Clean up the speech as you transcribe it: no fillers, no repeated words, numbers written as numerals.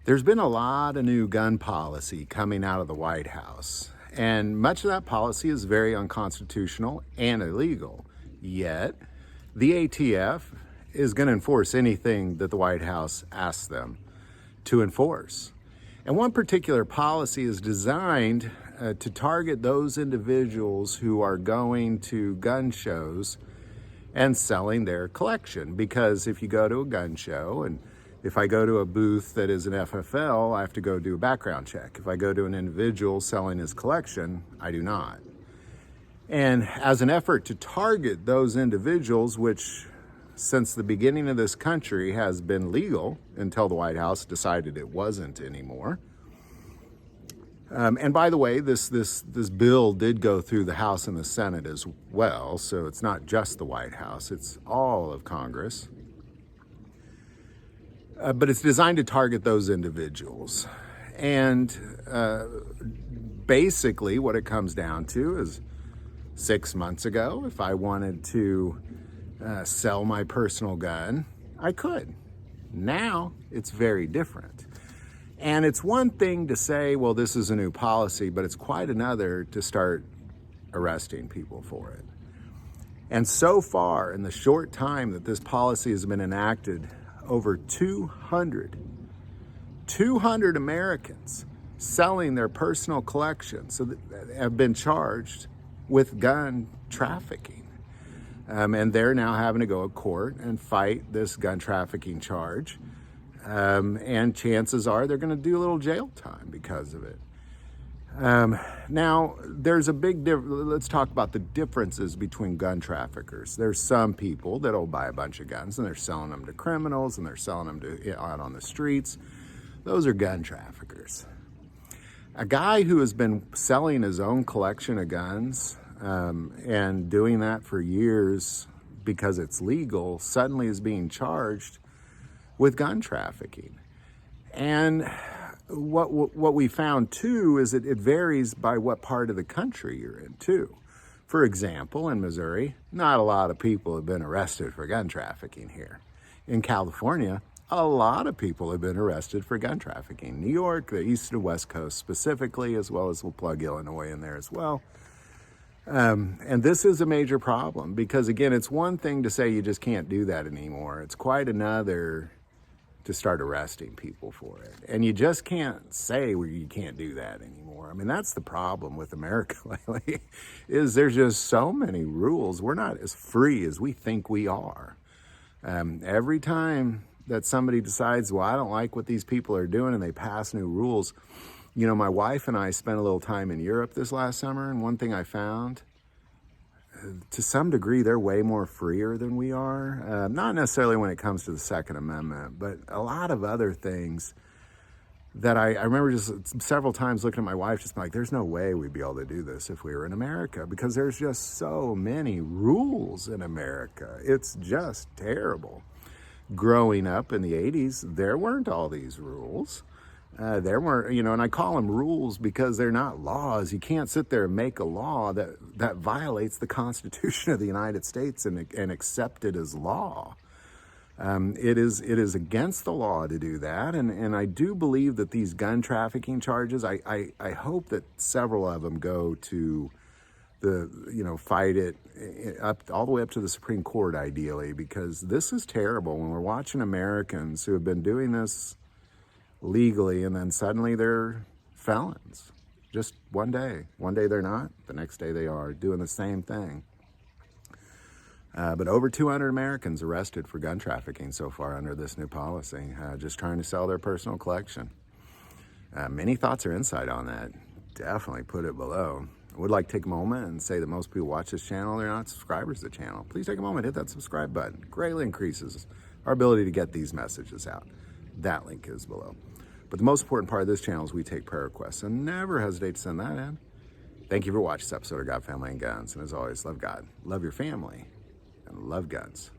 There's been a lot of new gun policy coming out of the White House, and much of that policy is very unconstitutional and illegal. Yet, the ATF is going to enforce anything that the White House asks them to enforce. And one particular policy is designed to target those individuals who are going to gun shows and selling their collection. Because if you go to a gun show, and if I go to a booth that is an FFL, I have to go do a background check. If I go to an individual selling his collection, I do not. And as an effort to target those individuals, which since the beginning of this country has been legal until the White House decided it wasn't anymore. And by the way, this bill did go through the House and the Senate as well, so it's not just the White House, it's all of Congress. But it's designed to target those individuals. And basically what it comes down to is 6 months ago, if I wanted to sell my personal gun, I could. Now it's very different. And it's one thing to say, well, this is a new policy, but it's quite another to start arresting people for it. And so far, in the short time that this policy has been enacted, over 200 Americans selling their personal collections have been charged with gun trafficking. And they're now having to go to court and fight this gun trafficking charge. And chances are they're going to do a little jail time because of it. Now, there's a big difference. Let's talk about the differences between gun traffickers. There's some people that'll buy a bunch of guns and they're selling them to criminals and they're selling them out on the streets. Those are gun traffickers. A guy who has been selling his own collection of guns and doing that for years because it's legal suddenly is being charged with gun trafficking. And what we found too is that it varies by what part of the country you're in too. For example, in Missouri, not a lot of people have been arrested for gun trafficking here. In California, a lot of people have been arrested for gun trafficking. New York, the East and West Coast specifically, as well as we'll plug Illinois in there as well. And this is a major problem because, again, it's one thing to say you just can't do that anymore. It's quite another to start arresting people for it. And you just can't say well, you can't do that anymore. I mean, that's the problem with America lately, is there's just so many rules. We're not as free as we think we are. Every time that somebody decides, well, I don't like what these people are doing, and they pass new rules. You know, my wife and I spent a little time in Europe this last summer, and one thing I found, to some degree, they're way more freer than we are. Not necessarily when it comes to the Second Amendment, but a lot of other things that I remember just several times looking at my wife, just like, there's no way we'd be able to do this if we were in America, because there's just so many rules in America. It's just terrible. Growing up in the 80s, there weren't all these rules. There weren't, you know, and I call them rules because they're not laws. You can't sit there and make a law that violates the Constitution of the United States and accept it as law. It is against the law to do that. And I do believe that these gun trafficking charges, I hope that several of them go to fight it up all the way up to the Supreme Court, ideally, because this is terrible when we're watching Americans who have been doing this legally, and then suddenly they're felons. Just one day they're not, the next day they are, doing the same thing. But over 200 Americans arrested for gun trafficking so far under this new policy, just trying to sell their personal collection. Many thoughts or insight on that, definitely put it below. I would like to take a moment and say that most people watch this channel, they're not subscribers to the channel. Please take a moment, hit that subscribe button. Greatly increases our ability to get these messages out. That link is below. But the most important part of this channel is we take prayer requests, and never hesitate to send that in. Thank you for watching this episode of God, Family, and Guns. And as always, love God, love your family, and love guns.